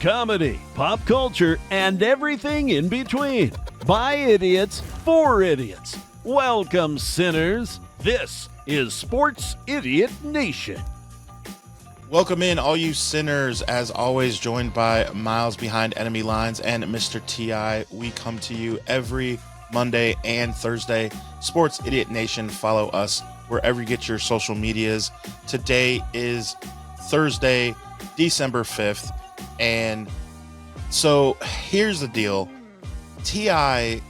comedy, pop culture, and everything in between. By idiots, for idiots. Welcome, sinners. This is Sports Idiot Nation. Welcome in, all you sinners, as always, joined by Miles Behind Enemy Lines and Mr. T.I. We come to you every Monday and Thursday. Sports Idiot Nation, follow us wherever you get your social medias. Today is Thursday, December 5th, and so here's the deal. T.I.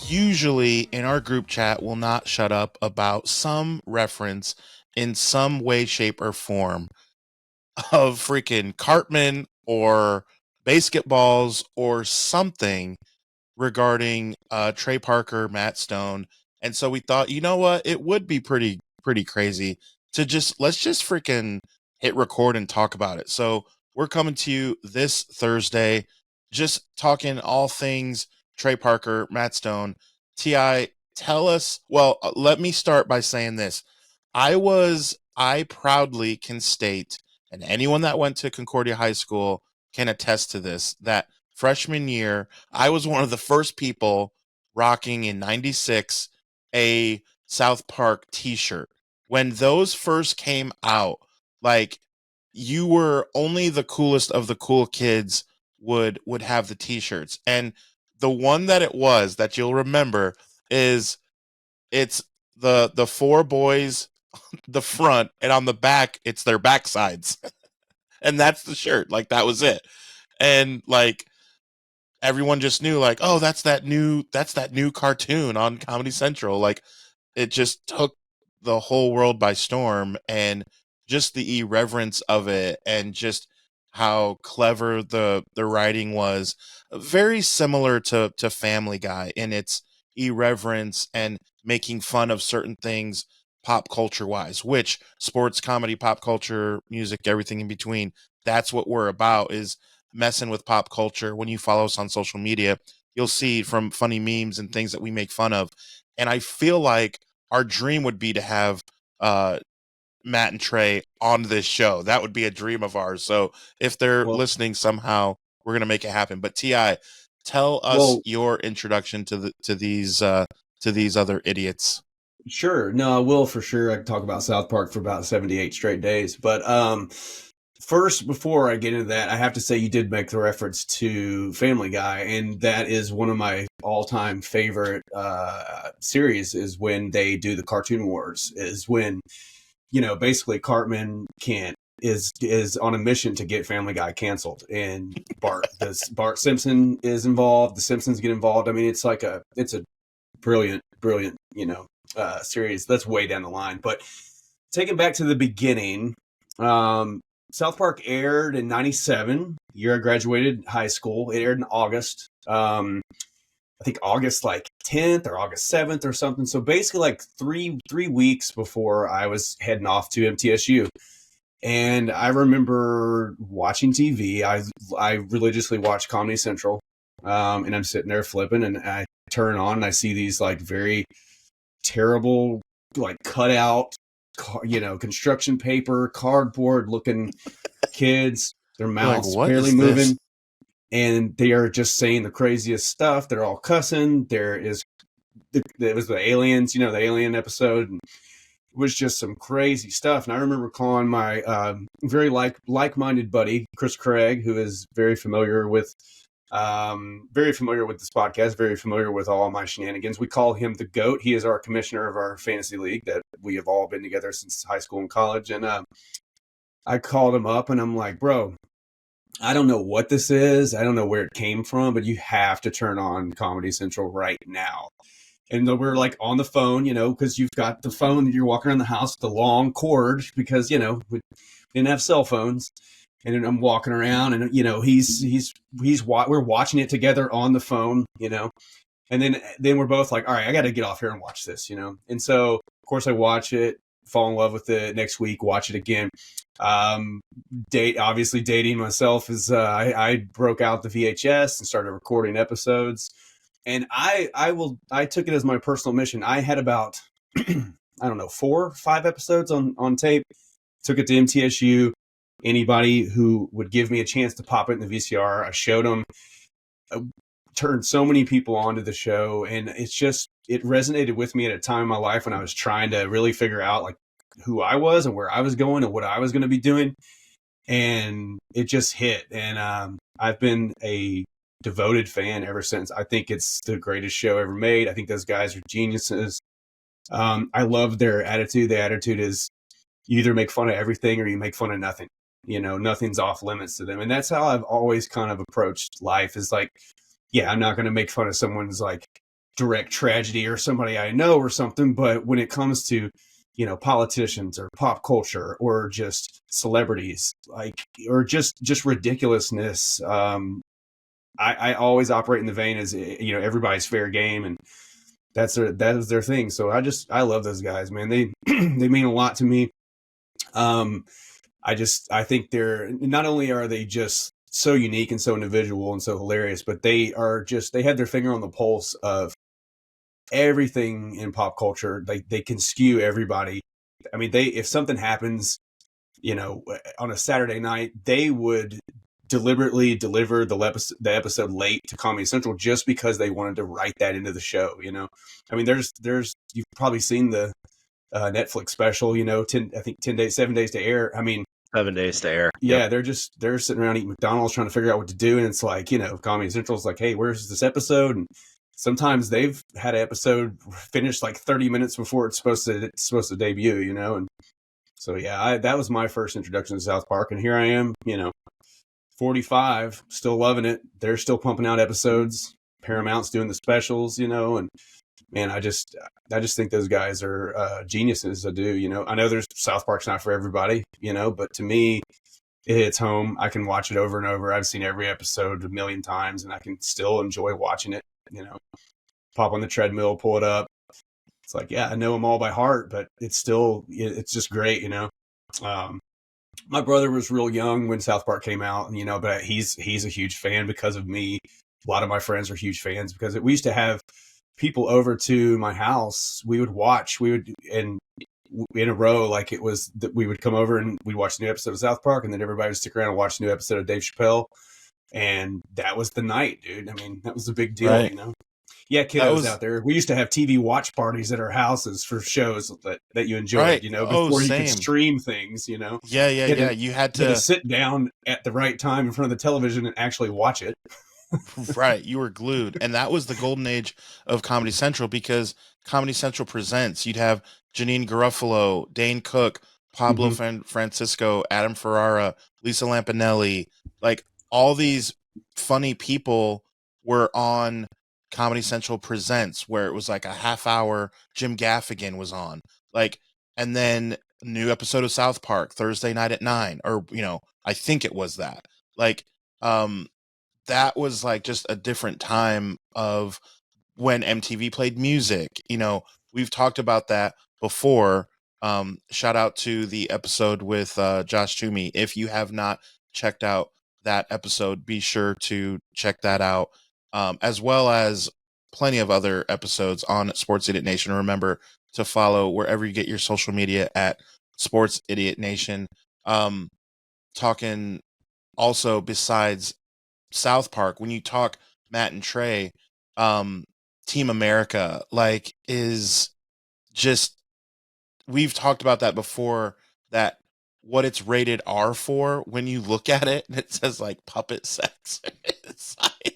usually in our group chat will not shut up about some reference in some way, shape, or form of freaking Cartman or basketballs or something regarding Trey Parker, Matt Stone. And so we thought, you know what, it would be pretty crazy to let's just freaking hit record and talk about it. So we're coming to you this Thursday, just talking all things Trey Parker, Matt Stone. T.I., tell us, let me start by saying this. I proudly can state, and anyone that went to Concordia High School can attest to this, that freshman year, I was one of the first people rocking in 96 a South Park t-shirt. When those first came out, like, you were only the coolest of the cool kids would have the t-shirts. And the one that it was that you'll remember is it's the four boys, the front, and on the back, it's their backsides. And that's the shirt. Like, that was it. And like, everyone just knew, like, oh, that's that new cartoon on Comedy Central. Like, it just took the whole world by storm, and just the irreverence of it, and just how clever the writing was, very similar to Family Guy in its irreverence and making fun of certain things pop culture wise, which sports, comedy, pop culture, music, everything in between, that's what we're about, is messing with pop culture. When you follow us on social media, you'll see from funny memes and things that we make fun of. And I feel like our dream would be to have Matt and Trey on this show. That would be a dream of ours. So if they're listening somehow, we're going to make it happen. But T.I., tell us your introduction to these other idiots. Sure. No, I will for sure. I can talk about South Park for about 78 straight days. But first, before I get into that, I have to say you did make the reference to Family Guy, and that is one of my all-time favorite series. Is when they do the Cartoon Wars. Is when, you know, basically Cartman is on a mission to get Family Guy canceled, and Bart Simpson is involved. The Simpsons get involved. I mean, it's a brilliant, you know, series. That's way down the line. But taking back to the beginning, South Park aired in 97, the year I graduated high school. It aired in August. I think August like 10th or August 7th or something. So basically like three weeks before I was heading off to MTSU. And I remember watching TV. I religiously watched Comedy Central. And I'm sitting there flipping, and I turn on and I see these like very terrible, like cut out, you know, construction paper, cardboard looking kids, their mouths barely moving. This? And they are just saying the craziest stuff. They're all cussing. It was the aliens, you know, the alien episode. And it was just some crazy stuff. And I remember calling my very like-minded buddy, Chris Craig, who is very familiar with this podcast, very familiar with all my shenanigans. We call him the GOAT. He is our commissioner of our fantasy league that we have all been together since high school and college. And I called him up and I'm like, bro, I don't know what this is. I don't know where it came from, but you have to turn on Comedy Central right now. And we're like on the phone, you know, because you've got the phone that you're walking around the house with the long cord because, you know, we didn't have cell phones. And I'm walking around and, you know, we're watching it together on the phone, you know, and then we're both like, all right, I got to get off here and watch this, you know? And so of course I watch it, fall in love with it next week, watch it again. Obviously dating myself is, I broke out the VHS and started recording episodes, and I took it as my personal mission. I had about, I don't know, 4 or 5 episodes on tape, took it to MTSU. anybody who would give me a chance to pop it in the VCR. I showed them, turned so many people onto the show, and it resonated with me at a time in my life when I was trying to really figure out like who I was and where I was going and what I was going to be doing, and it just hit. And I've been a devoted fan ever since. I think it's the greatest show ever made. I think those guys are geniuses. I love their attitude. The attitude is you either make fun of everything or you make fun of nothing. Nothing's off limits to them. And that's how I've always kind of approached life, is like, yeah, I'm not going to make fun of someone's like direct tragedy or somebody I know or something. But when it comes to, politicians or pop culture or just celebrities, like, or just ridiculousness, I always operate in the vein as, everybody's fair game, and that is their thing. So I love those guys, man. They they mean a lot to me. I think not only are they just so unique and so individual and so hilarious, but they have their finger on the pulse of everything in pop culture. They can skew everybody. I mean, if something happens, on a Saturday night, they would deliberately deliver the episode late to Comedy Central just because they wanted to write that into the show. I mean, there's you've probably seen the Netflix special, 7 days to air. I mean, 7 days to air. Yeah, yep. They're sitting around eating McDonald's trying to figure out what to do, and it's like, Comedy Central's like, hey, where's this episode? And sometimes they've had an episode finished like 30 minutes before it's supposed to debut, and so yeah, that was my first introduction to South Park, and here I am, 45, still loving it. They're still pumping out episodes. Paramount's doing the specials, and man, I just think those guys are geniuses. I do, I know there's South Park's not for everybody, but to me, it hits home. I can watch it over and over. I've seen every episode a million times, and I can still enjoy watching it. Pop on the treadmill, pull it up. It's like, yeah, I know them all by heart, but it's just great, My brother was real young when South Park came out, but he's a huge fan because of me. A lot of my friends are huge fans because we used to have people over to my house. We would and in a row, like it was that we would come over and we'd watch the new episode of South Park, and then everybody would stick around and watch the new episode of Dave Chappelle. And that was the night, dude. I mean, that was a big deal, right. Yeah, kiddos out there. We used to have TV watch parties at our houses for shows that you enjoyed, right. Before you could stream things, Yeah. You had to sit down at the right time in front of the television and actually watch it. Right. You were glued. And that was the golden age of Comedy Central, because Comedy Central Presents, you'd have Janine Garofalo, Dane Cook, Pablo Francisco, Adam Ferrara, Lisa Lampanelli, like all these funny people were on Comedy Central Presents, where it was like a half hour. Jim Gaffigan was on, like, and then a new episode of South Park Thursday night at 9, or I think it was that. Like, that was like just a different time of when MTV played music. We've talked about that before. Shout out to the episode with Josh Toomey. If you have not checked out that episode, be sure to check that out. As well as plenty of other episodes on Sports Idiot Nation. Remember to follow wherever you get your social media at Sports Idiot Nation. Talking also, besides South Park, when you talk Matt and Trey, Team America, like, is just, we've talked about that before, that what it's rated R for, when you look at it and it says like puppet sex, it's like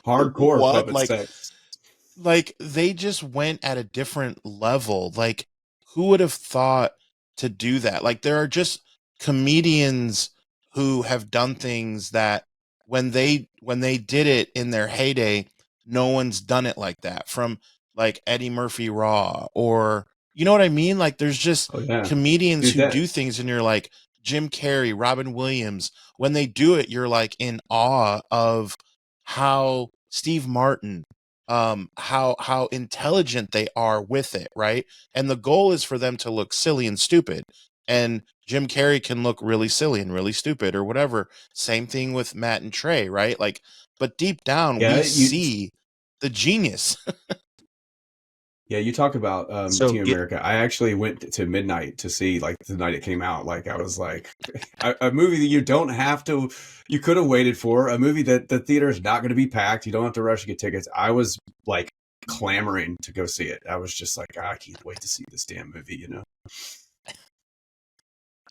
hardcore what? puppet sex. Like, they just went at a different level. Like, who would have thought to do that? Like, there are just comedians who have done things that when they did it in their heyday, no one's done it like that. From like Eddie Murphy Raw, or you know what I mean? Like, there's just comedians who do things, and you're like, Jim Carrey, Robin Williams, when they do it, you're like in awe of how Steve Martin, how intelligent they are with it, right? And the goal is for them to look silly and stupid. And Jim Carrey can look really silly and really stupid or whatever. Same thing with Matt and Trey, right? Like, but deep down, we see the genius. Yeah, you talk about So Team America. I actually went to midnight to see like the night it came out. Like I was like, a movie that you don't have to, you could have waited for, a movie that the theater is not going to be packed. You don't have to rush to get tickets. I was like clamoring to go see it. I was just like, I can't wait to see this damn movie. You know?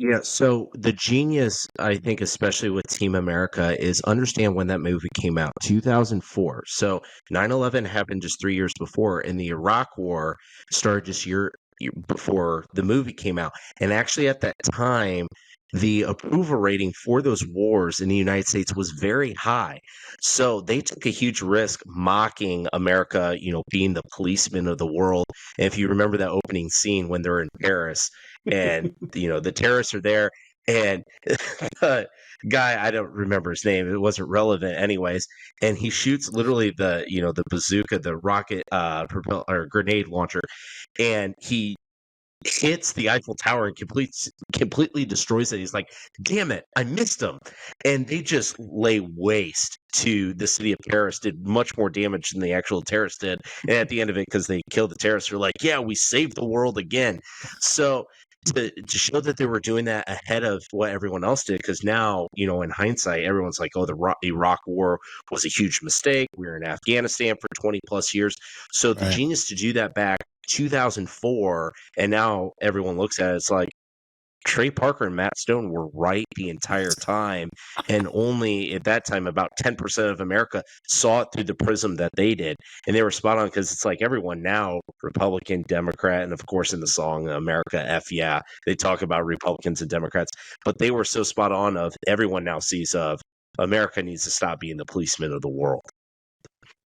Yeah, so the genius, I think, especially with Team America, is understand when that movie came out, 2004. So 9/11 happened just 3 years before, and the Iraq War started just year before the movie came out. And actually, at that time, the approval rating for those wars in the United States was very high. So they took a huge risk mocking America, being the policeman of the world. And if you remember that opening scene when they're in Paris, and the terrorists are there, and the guy, I don't remember his name, it wasn't relevant anyways, and he shoots literally the bazooka, the rocket or grenade launcher, and he hits the Eiffel Tower and completely destroys it. He's like, damn it, I missed him. And they just lay waste to the city of Paris, did much more damage than the actual terrorists did. And at the end of it, because they killed the terrorists, they're like, yeah, we saved the world again. So to show that they were doing that ahead of what everyone else did, because now, in hindsight, everyone's like, oh, the Iraq War was a huge mistake. We were in Afghanistan for 20 plus years. So the Right. genius to do that back 2004, and now everyone looks at it, it's like Trey Parker and Matt Stone were right the entire time, and only at that time about 10% of America saw it through the prism that they did, and they were spot on, because it's like everyone now, Republican, Democrat, and of course in the song America F Yeah, they talk about Republicans and Democrats, but they were so spot on of everyone now sees of America needs to stop being the policeman of the world.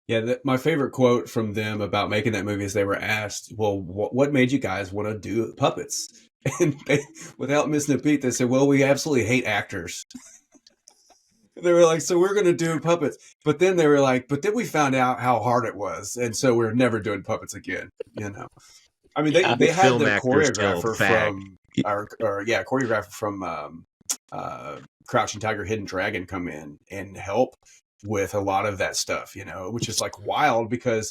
Yeah, my favorite quote from them about making that movie is they were asked, well, what made you guys want to do puppets? And without missing a beat, they said, well, we absolutely hate actors. They were like, so we're going to do puppets. But then they were like, but then we found out how hard it was. And so we're never doing puppets again, I mean, they had Film the actors choreographer still fag. choreographer from Crouching Tiger, Hidden Dragon come in and help with a lot of that stuff, which is like wild, because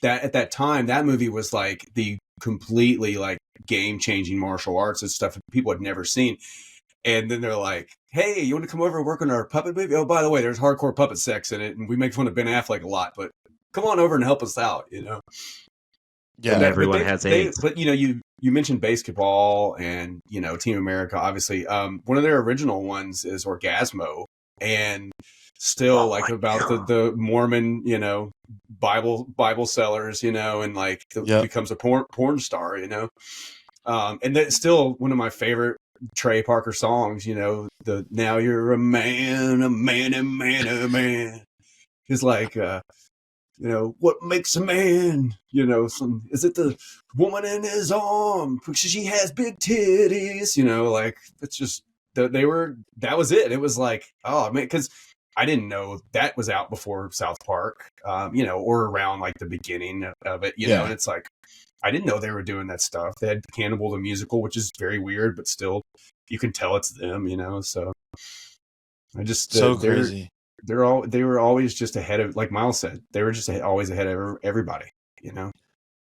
that at that time, that movie was like the completely like game changing martial arts and stuff people had never seen. And then they're like, hey, you want to come over and work on our puppet movie? Oh, by the way, there's hardcore puppet sex in it. And we make fun of Ben Affleck a lot, but come on over and help us out, Yeah. And everyone has AIDS. But you mentioned basketball and Team America. Obviously, one of their original ones is Orgasmo, and still about the Mormon Bible sellers, and like becomes a porn star, and that's still one of my favorite Trey Parker songs. The now you're a man, a man, a man, a man. He's like. What makes a man? Is it the woman in his arm? Because she has big titties. Like it's just that was it. It was like, oh man, because I didn't know that was out before South Park, or around like the beginning of it, and it's like I didn't know they were doing that stuff. They had Cannibal the Musical, which is very weird, but still you can tell it's them. So I just so crazy. They were always just ahead of, like Miles said, they were just always ahead of everybody,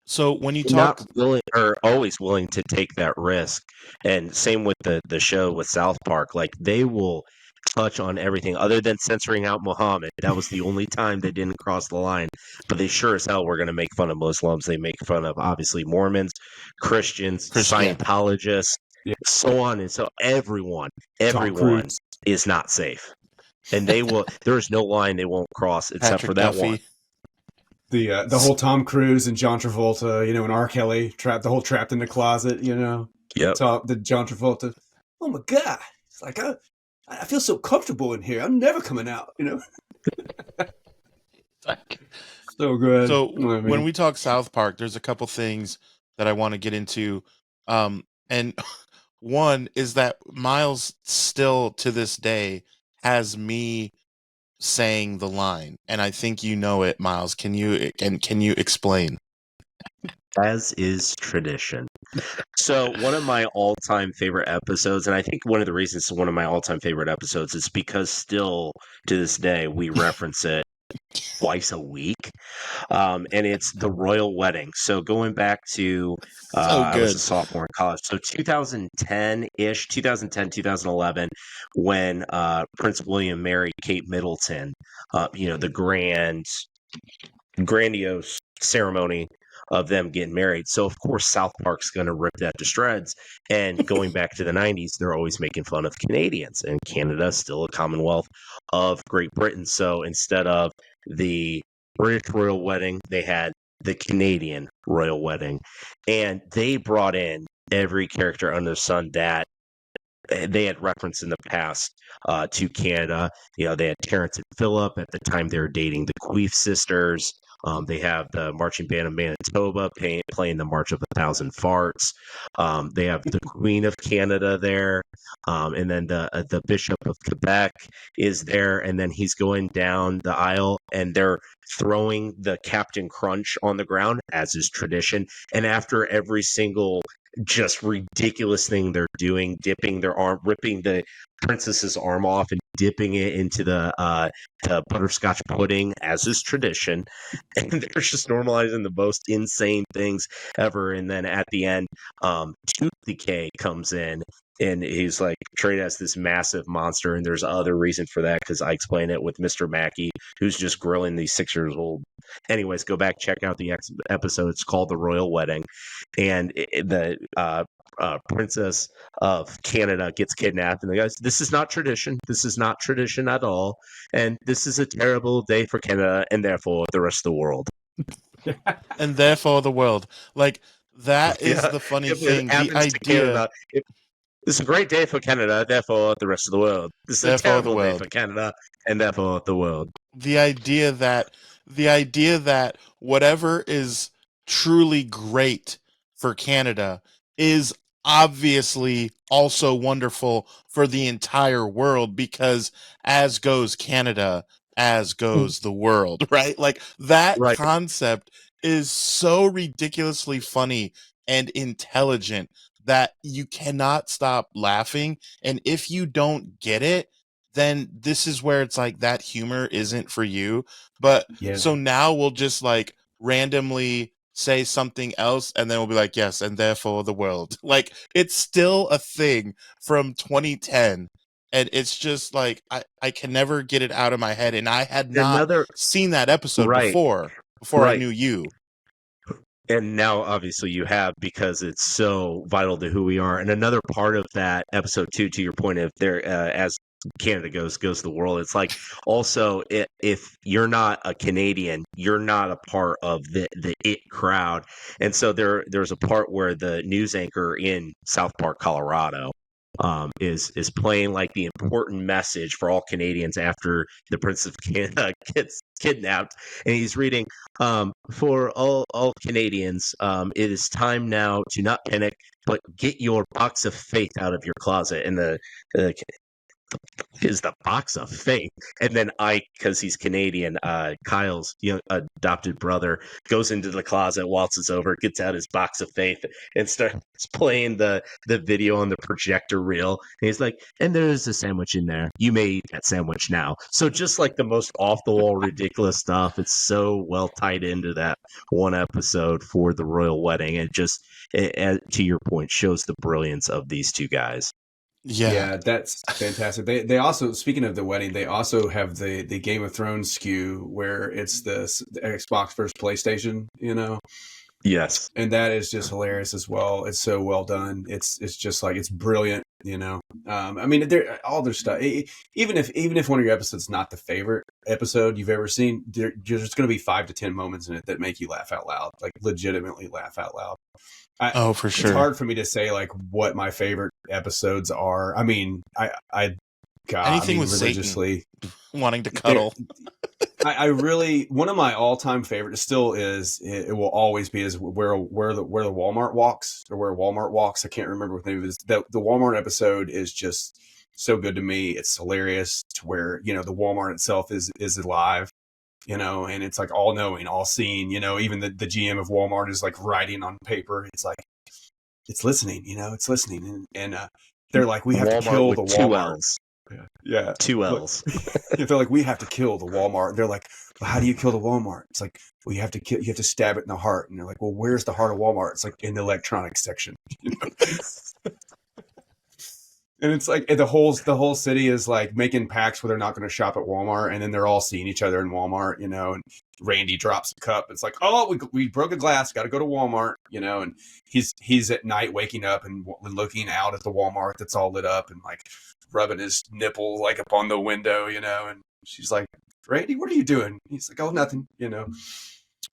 So when you talk, not willing or always willing to take that risk, and same with the show with South Park, like they will touch on everything other than censoring out Muhammad. That was the only time they didn't cross the line, but they sure as hell were going to make fun of Muslims. They make fun of obviously Mormons, Christians, Scientologists, so on and so everyone is not safe. And they will. There is no line they won't cross except for that one. The whole Tom Cruise and John Travolta, and R. Kelly trapped in the closet, Yep. The John Travolta. Oh my God! It's like I feel so comfortable in here. I'm never coming out. So good. So when we talk South Park, there's a couple things that I want to get into, and one is that Miles still to this day has me saying the line, and I think you know it, Miles. Can you explain? As is tradition. So one of my all-time favorite episodes, and I think one of the reasons it's one of my all-time favorite episodes is because still to this day we reference it twice a week. And it's the royal wedding. So going back to, So I was good. a sophomore in college. So 2010-ish, 2010, 2011, when Prince William married Kate Middleton, the grandiose ceremony of them getting married. So of course South Park's going to rip that to shreds. And going back to the 90s, they're always making fun of Canadians, and Canada's still a Commonwealth of Great Britain. So instead of the British royal wedding, they had the Canadian royal wedding, and they brought in every character under the sun that they had referenced in the past to Canada. They had Terrence and Phillip at the time they were dating the Queef sisters. They have the marching band of Manitoba playing the March of a Thousand Farts. They have the Queen of Canada there, and then the Bishop of Quebec is there, and then he's going down the aisle, and they're throwing the Captain Crunch on the ground, as is tradition. And after every single just ridiculous thing they're doing, dipping their arm, ripping the princess's arm off and dipping it into the butterscotch pudding, as is tradition. And they're just normalizing the most insane things ever. And then at the end, Tooth Decay comes in, and he's like, Trey has this massive monster, and there's other reason for that, because I explain it with Mr. Mackey, who's just grilling these 6 years old. Anyways, go back, check out the episode. It's called The Royal Wedding. And the princess of Canada gets kidnapped, and the guys, this is not tradition. This is not tradition at all. And this is a terrible day for Canada, and therefore the rest of the world. And therefore the world. Like, that is the funny thing. The idea. This is a great day for Canada, therefore the rest of the world. This is a terrible day for Canada, and therefore the world. The idea that whatever is truly great for Canada is obviously also wonderful for the entire world, because as goes Canada, as goes the world, right? Like, that concept is so ridiculously funny and intelligent that you cannot stop laughing. And if you don't get it, then this is where it's like, that humor isn't for you. But so now we'll just like randomly say something else, and then we'll be like, yes, and therefore the world. Like, it's still a thing from 2010. And it's just like, I can never get it out of my head. And I had not seen that episode before I knew you. And now, obviously, you have, because it's so vital to who we are. And another part of that episode, too, to your point of there, as Canada goes the world. It's like, also, if you're not a Canadian, you're not a part of the it crowd. And so there's a part where the news anchor in South Park, Colorado, is playing like the important message for all Canadians after the Prince of Canada gets kidnapped, and he's reading, for all Canadians, it is time now to not panic, but get your box of faith out of your closet. And the is the box of faith. And then Ike, because he's Canadian, Kyle's adopted brother, goes into the closet, waltzes over, gets out his box of faith, and starts playing the video on the projector reel. And he's like, and there's a sandwich in there. You may eat that sandwich now. So just like the most off-the-wall, ridiculous stuff. It's so well tied into that one episode for the royal wedding. It just, to your point, shows the brilliance of these two guys. Yeah, that's fantastic. They also, speaking of the wedding, they also have the Game of Thrones skew where it's the Xbox versus PlayStation, Yes. And that is just hilarious as well. It's so well done. It's just like, it's brilliant, I mean, all their stuff, even if one of your episodes not the favorite episode you've ever seen, there's just going to be 5 to 10 moments in it that make you laugh out loud, like legitimately laugh out loud. For sure. It's hard for me to say like what my favorite episodes are. I mean, anything with religiously Satan wanting to cuddle. I really, one of my all-time favorites still is, it will always be, is where the Walmart walks, or where Walmart walks. I can't remember what the name is. The Walmart episode is just so good to me. It's hilarious to where, the Walmart itself is alive. And it's like all knowing, all seeing, even the GM of Walmart is like writing on paper. It's like, it's listening, it's listening. And they're like, we have Walmart to kill the with Walmart. 2 L's. Yeah. Two Look, L's. they're like, we have to kill the Walmart. They're like, well, how do you kill the Walmart? It's like, well, you have to stab it in the heart. And they're like, well, where's the heart of Walmart? It's like in the electronics section. And it's like the whole city is like making pacts where they're not going to shop at Walmart, and then they're all seeing each other in Walmart, and Randy drops a cup. It's like, oh, we broke a glass, got to go to Walmart, and he's at night waking up and looking out at the Walmart that's all lit up and like rubbing his nipple like up on the window, and she's like, Randy, what are you doing? He's like, oh, nothing,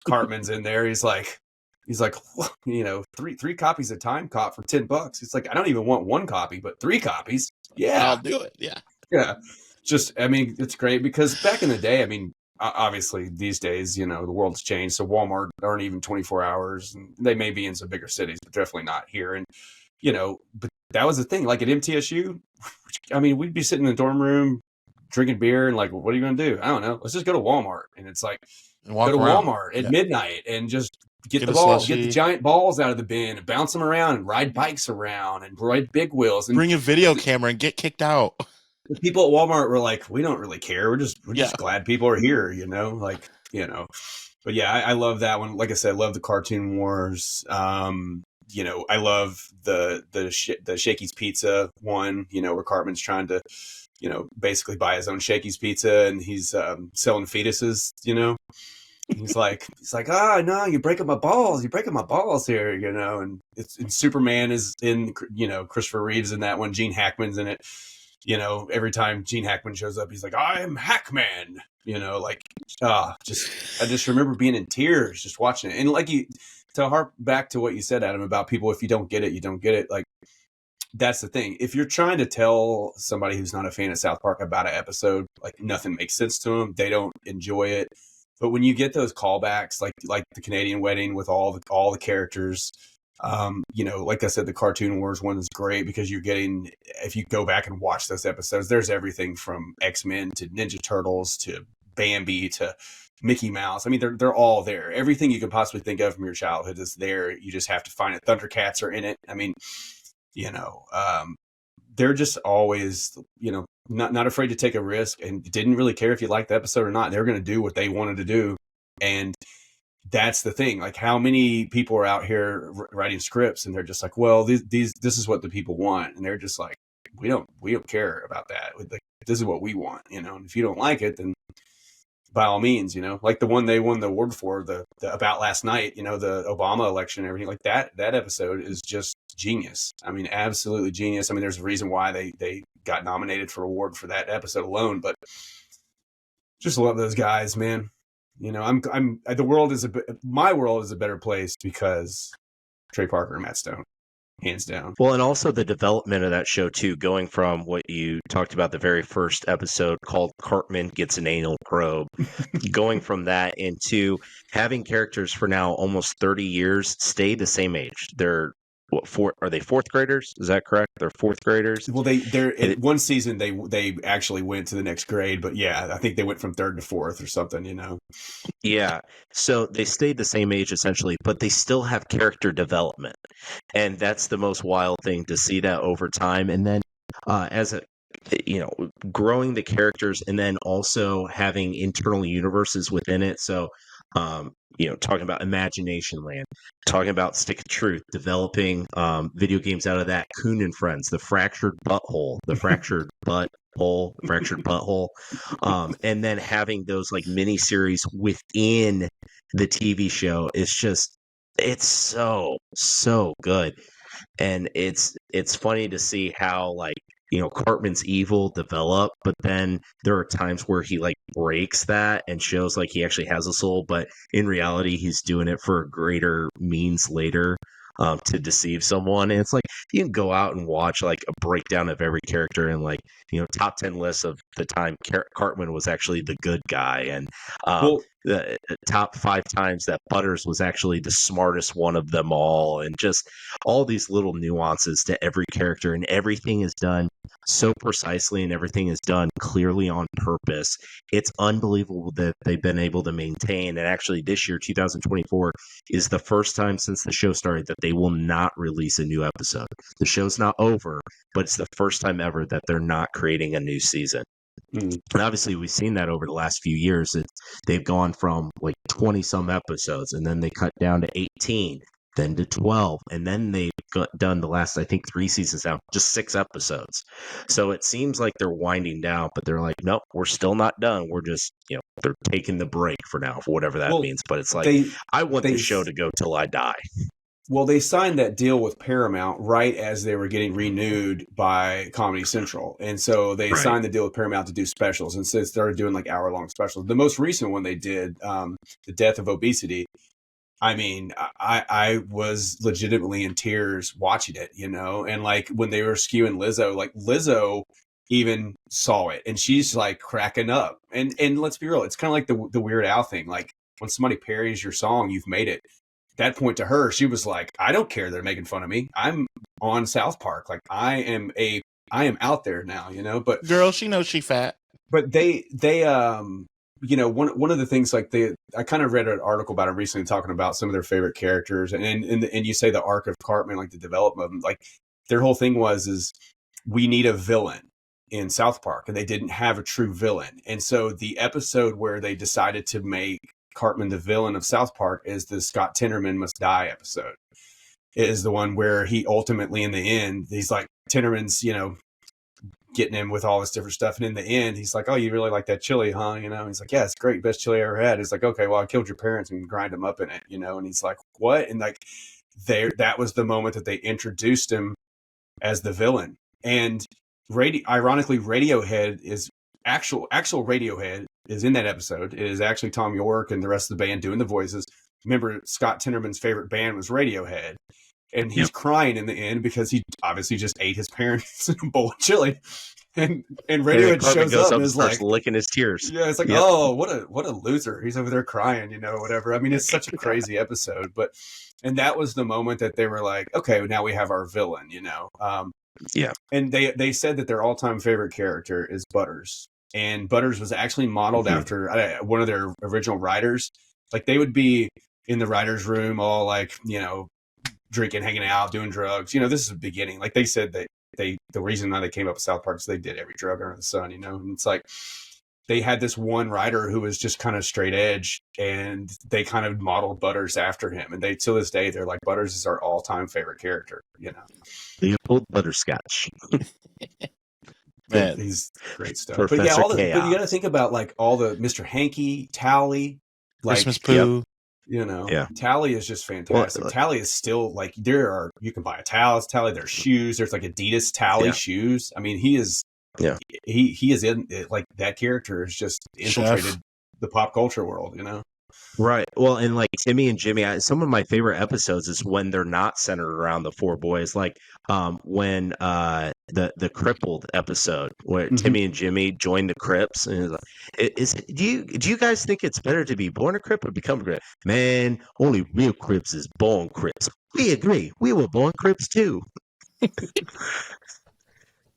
Cartman's in there. He's like, three copies of Time Cop for $10. It's like, I don't even want one copy, but 3 copies. Yeah. I'll do it. Yeah. Yeah. It's great because back in the day, obviously these days, the world's changed. So Walmart aren't even 24 hours, and they may be in some bigger cities, but definitely not here. And, but that was the thing. Like at MTSU, we'd be sitting in the dorm room drinking beer and like, what are you going to do? I don't know. Let's just go to Walmart. And it's like, go to Walmart at midnight and just get the giant balls out of the bin and bounce them around and ride bikes around and ride big wheels and bring a video camera and get kicked out. The people at Walmart were like, we don't really care. We're just glad people are here, But yeah, I love that one. Like I said, I love the Cartoon Wars. I love the Shakey's Pizza one, where Cartman's trying to, basically buy his own Shakey's Pizza, and he's selling fetuses, He's like, oh no, you're breaking my balls here, and Superman is in, Christopher Reeve's in that one, Gene Hackman's in it, every time Gene Hackman shows up, he's like, I'm Hackman, I just remember being in tears just watching it. And like to harp back to what you said, Adam, about people, if you don't get it, you don't get it. Like, that's the thing. If you're trying to tell somebody who's not a fan of South Park about an episode, like nothing makes sense to them, they don't enjoy it. But when you get those callbacks, like the Canadian Wedding with all the characters, like I said, the Cartoon Wars one is great because you're getting, if you go back and watch those episodes, there's everything from X-Men to Ninja Turtles to Bambi to Mickey Mouse. They're all there. Everything you could possibly think of from your childhood is there. You just have to find it. Thundercats are in it. They're just always, not afraid to take a risk, and didn't really care if you liked the episode or not. They're going to do what they wanted to do. And that's the thing. Like, how many people are out here writing scripts and they're just like, well, this is what the people want. And they're just like, we don't care about that. Like, this is what we want, and if you don't like it, then by all means, like the one they won the award for, the About Last Night, the Obama election and everything like that. That episode is just genius. Absolutely genius. There's a reason why they got nominated for award for that episode alone, but just love those guys, man. The world is my world is a better place because Trey Parker and Matt Stone, hands down. Well, and also the development of that show too, going from what you talked about, the very first episode called Cartman Gets an Anal Probe, going from that into having characters for now almost 30 years stay the same age. They're are they 4th graders? Is that correct? They're 4th graders. Well, they're in one season they actually went to the next grade, but yeah, I think they went from 3rd to 4th or something, Yeah. So they stayed the same age essentially, but they still have character development. And that's the most wild thing to see that over time. And then growing the characters and then also having internal universes within it. So, talking about Imagination Land, talking about Stick of Truth, developing video games out of that, Coon and Friends, the Fractured Butthole, and then having those like mini series within the TV show is just, it's so good. And it's funny to see how Cartman's evil develop, but then there are times where he breaks that and shows he actually has a soul, but in reality he's doing it for a greater means later, to deceive someone. And it's you can go out and watch a breakdown of every character and top 10 lists of the time Cartman was actually the good guy. And the top 5 times that Butters was actually the smartest one of them all, and just all these little nuances to every character, and everything is done so precisely, and everything is done clearly on purpose. It's unbelievable that they've been able to maintain. And actually, this year, 2024, is the first time since the show started that they will not release a new episode. The show's not over, but it's the first time ever that they're not creating a new season. And obviously, we've seen that over the last few years. They've gone from like 20 some episodes, and then they cut down to 18, then to 12, and then they've done the last, I think, 3 seasons now, just 6 episodes. So it seems like they're winding down, but they're like, nope, we're still not done. We're just, they're taking the break for now, for whatever that means. But it's like, I want the show to go till I die. Well, they signed that deal with Paramount right as they were getting renewed by Comedy Central. And so they signed the deal with Paramount to do specials. And so they started doing like hour-long specials. The most recent one they did, The Death of Obesity. I mean, I was legitimately in tears watching it, and like when they were skewing Lizzo, like Lizzo even saw it and she's like cracking up. And let's be real, it's kind of like the Weird Al thing. Like when somebody parodies your song, you've made it. That point to her, she was like, I don't care they're making fun of me. I'm on South Park. Like I am out there now, but girl, she knows she fat. But they one of the things like I kind of read an article about it recently talking about some of their favorite characters and you say the arc of Cartman, like the development of them, like their whole thing is we need a villain in South Park, and they didn't have a true villain. And so the episode where they decided to make Cartman the villain of South Park is the Scott Tinnerman Must Die episode. It is the one where he ultimately, in the end, he's like, Tinnerman's, getting him with all this different stuff. And in the end, he's like, oh, you really like that chili, huh? He's like, yeah, it's great. Best chili I ever had. He's like, okay, well, I killed your parents and grind them up in it, and he's like, what? And like, that was the moment that they introduced him as the villain. And ironically, Radiohead is actual Radiohead is in that episode. It is actually Tom York and the rest of the band doing the voices. Remember, Scott Tinnerman's favorite band was Radiohead. And he's crying in the end because he obviously just ate his parents in a bowl of chili. And Radiohead shows up and is like licking his tears. Yeah, it's like, oh, what a loser. He's over there crying, whatever. I mean, it's such a crazy episode. And that was the moment that they were like, okay, now we have our villain, And they said that their all-time favorite character is Butters. And Butters was actually modeled after one of their original writers. Like they would be in the writer's room all like, drinking, hanging out, doing drugs. This is the beginning. Like they said that the reason why they came up with South Park is they did every drug under the sun, and it's like they had this one writer who was just kind of straight edge, and they kind of modeled Butters after him. And they, to this day, they're like, Butters is our all-time favorite character, Leopold Butterscotch. Man, he's great stuff. Professor but you got to think about like all the Mr. Hanky, Tally, like Christmas Pooh. Tally is just fantastic. Well, Tally is still like you can buy a Tally. There's shoes. There's like Adidas Tally shoes. I mean, he is in it. Like that character is just infiltrated the pop culture world. Right. Well, and like Timmy and Jimmy, some of my favorite episodes is when they're not centered around the 4 boys. Like when the crippled episode where Timmy and Jimmy join the Crips, and do you guys think it's better to be born a Crip or become a Crip? Man, only real Crips is born Crips. We agree. We were born Crips too.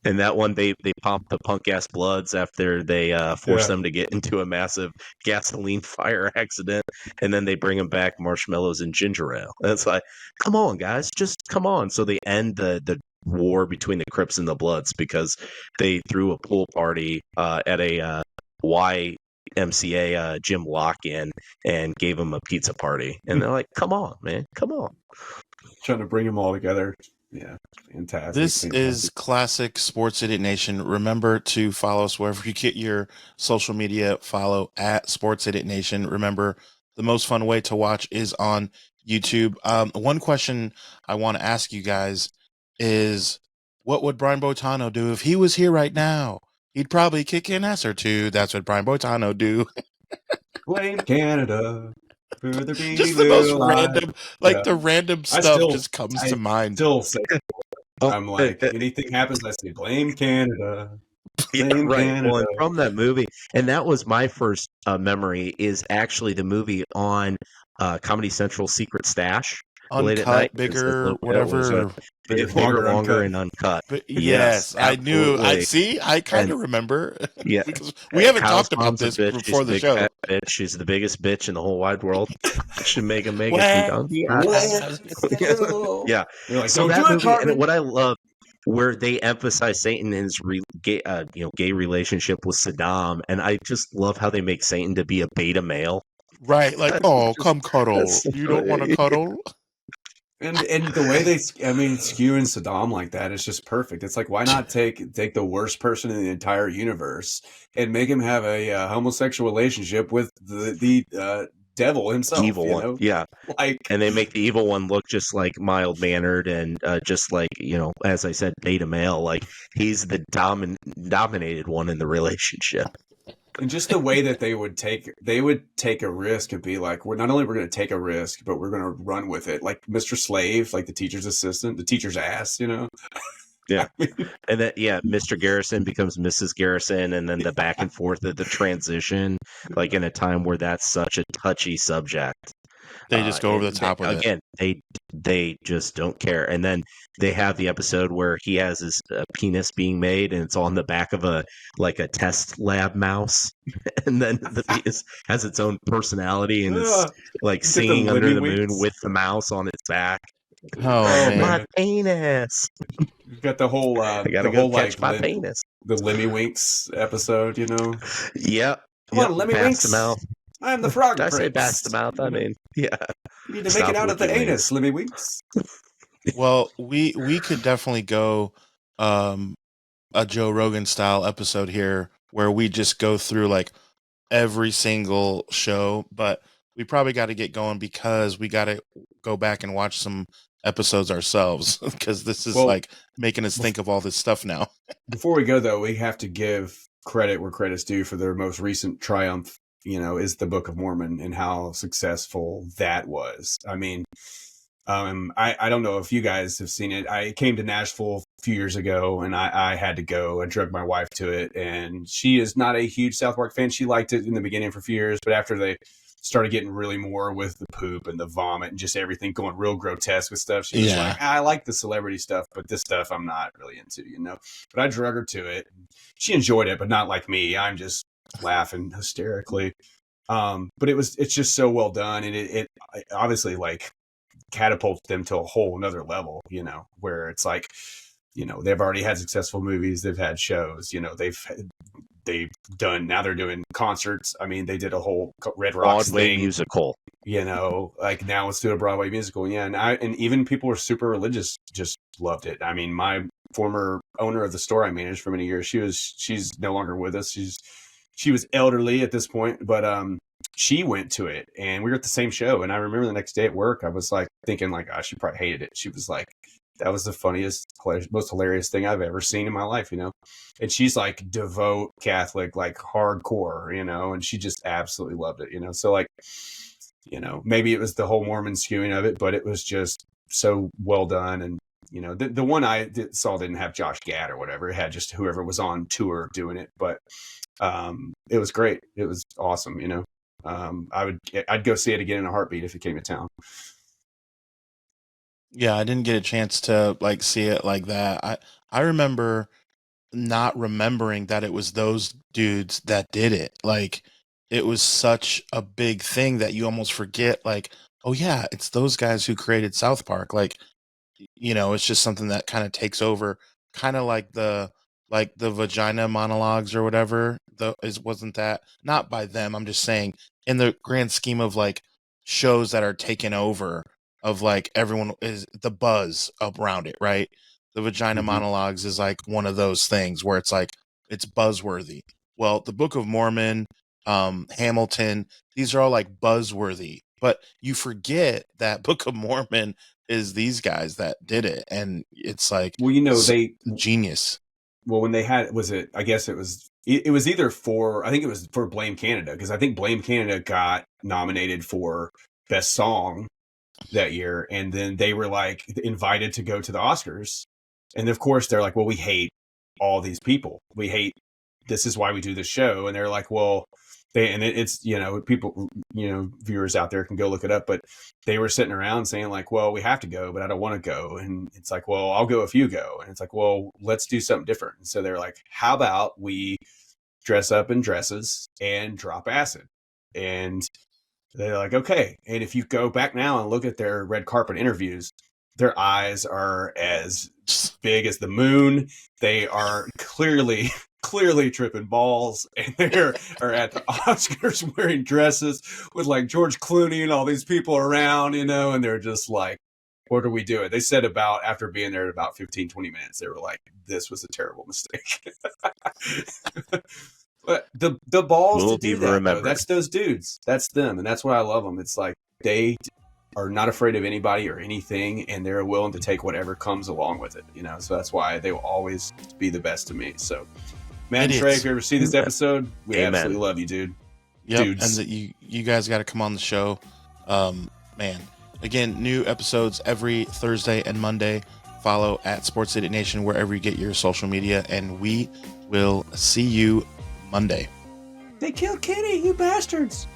And that one, they pump the punk ass Bloods after they force them to get into a massive gasoline fire accident, and then they bring them back marshmallows and ginger ale. And it's like, come on, guys, just come on. So they end the war between the Crips and the Bloods because they threw a pool party at a YMCA gym lock-in and gave them a pizza party. And they're like, come on, man, come on. Trying to bring them all together. Yeah, fantastic. This is classic Sports Idiot Nation. Remember to follow us wherever you get your social media. Follow at Sports Idiot Nation. Remember, the most fun way to watch is on YouTube. One question I want to ask you guys is, what would Brian Boitano do if he was here right now? He'd probably kick an ass or two. That's what Brian Boitano do. Blame Canada. Just the most random, the random stuff just comes to mind. Still say, I'm like, anything happens, I say, blame Canada. Yeah, In right. Canada. Well, and from that movie, and that was my first memory, is actually the movie on Comedy Central Secret Stash late at night. Uncut, bigger, It was whatever. bigger, longer, and uncut. But Yes, yes, I knew. absolutely. I kind And of remember yeah, because we haven't Kyle's talked about mom's a this bitch. She's before a the big show. fat bitch. She's the biggest bitch in the whole wide world. Should make a Megan some Well, donkey. Yeah. Yeah. You're like, So don't that do it, movie, Cartman. and what I love, where they emphasize Satan and his gay relationship with Saddam, and I just love how they make Satan to be a beta male. right, like, That's oh, just come cuddle. that's You don't want to cuddle? And the way they, I mean, skewing Saddam like that is just perfect. It's like, why not take the worst person in the entire universe and make him have a homosexual relationship with the devil himself? evil You one, know, yeah. like, And they make the evil one look just like mild mannered and just like, as I said, beta male. Like he's the dominated one in the relationship. and just the way that they would take a risk and be like, we're not only we're going to take a risk, but we're going to run with it. Like Mr. Slave, like the teacher's assistant, the teacher's ass, you know? Yeah. And then, Mr. Garrison becomes Mrs. Garrison, and then the back and forth of the transition, like in a time where that's such a touchy subject. They just go over the top with it. Again, they just don't care. And then they have the episode where he has his penis being made, and it's on the back of a test lab mouse, and then the penis has its own personality and is like singing under the moon with the mouse on its back. Oh, man. My penis! You've got the whole I gotta go catch my penis. The Lemmy Winks episode, you know? Yep. Come on, Lemmy Pass Winks. the mouth. I'm the frog Did I say prince. pass the mouth? I mean, yeah. You need to make it out of the anus, Lemmy Winks. Well, we could definitely go a Joe Rogan style episode here where we just go through like every single show, but we probably got to get going because we got to go back and watch some episodes ourselves because this is like making us think of all this stuff now. Before we go, though, we have to give credit where credit's due for their most recent triumph, is the Book of Mormon and how successful that was. I mean, I don't know if you guys have seen it. I came to Nashville a few years ago and I had to go. I drugged my wife to it, and she is not a huge South Park fan. She liked it in the beginning for a few years, but after they started getting really more with the poop and the vomit and just everything going real grotesque with stuff, she was like, I like the celebrity stuff, but this stuff I'm not really into, But I drug her to it. She enjoyed it, but not like me. I'm just laughing hysterically. But it's just so well done, and it obviously like catapults them to a whole another level, where it's like, they've already had successful movies, they've had shows, they've done, now they're doing concerts. I mean, they did a whole Red Rocks Broadway thing, musical. Like now let's do a Broadway musical. Yeah. And even people who are super religious just loved it. I mean, my former owner of the store I managed for many years, she's no longer with us. She was elderly at this point, but she went to it and we were at the same show. And I remember the next day at work, I was like thinking like, she probably hated it. She was like, that was the funniest, most hilarious thing I've ever seen in my life, And she's like devout Catholic, like hardcore, and she just absolutely loved it, So like, maybe it was the whole Mormon skewing of it, but it was just so well done. And, the one I saw didn't have Josh Gad or whatever. It had just whoever was on tour doing it. But it was great. It was awesome, I'd go see it again in a heartbeat if it came to town. Yeah, I didn't get a chance to like see it like that. I remember not remembering that it was those dudes that did it. Like it was such a big thing that you almost forget like, oh yeah, it's those guys who created South Park. Like, it's just something that kind of takes over, kind of like the vagina monologues or whatever. Wasn't that not by them? I'm just saying in the grand scheme of like shows that are taken over of like everyone is the buzz around it, right? The vagina monologues is like one of those things where it's like it's buzzworthy. Well, the Book of Mormon, Hamilton, these are all like buzzworthy, but you forget that Book of Mormon is these guys that did it, and it's like, they genius. Well, when they had, I guess it was either I think it was for Blame Canada, because I think Blame Canada got nominated for Best Song that year, and then they were like invited to go to the Oscars, and of course they're like, well, we hate all these people, we hate this is why we do this show. And they're like, well, it's, people, viewers out there can go look it up, but they were sitting around saying like, well, we have to go, but I don't want to go. And it's like, well, I'll go if you go. And it's like, well, let's do something different. And so they're like, how about we dress up in dresses and drop acid? And they're like, okay. And if you go back now and look at their red carpet interviews, their eyes are as big as the moon. They are clearly tripping balls, and they are at the Oscars wearing dresses with like George Clooney and all these people around, and they're just like, what are we doing? They said after being there about 15, 20 minutes, they were like, this was a terrible mistake. But the balls to do that, though, that's those dudes. That's them, and that's why I love them. It's like they are not afraid of anybody or anything, and they're willing to take whatever comes along with it, So that's why they will always be the best to me. So, man, Trey, if you ever see this episode, we absolutely love you, dude. Yep, dudes. And you guys got to come on the show. Man, again, new episodes every Thursday and Monday. Follow at Sports Idiot Nation wherever you get your social media, and we will see you Monday. They killed Kitty, you bastards.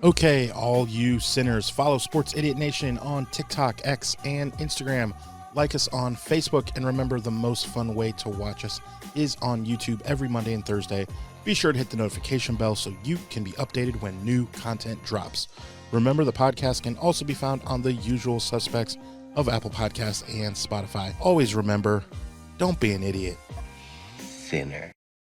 Okay, all you sinners, follow Sports Idiot Nation on TikTok, X, and Instagram. Like us on Facebook, and remember, the most fun way to watch us is on YouTube every Monday and Thursday. Be sure to hit the notification bell so you can be updated when new content drops. Remember, the podcast can also be found on the usual suspects of Apple Podcasts and Spotify. Always remember, don't be an idiot. Sinner.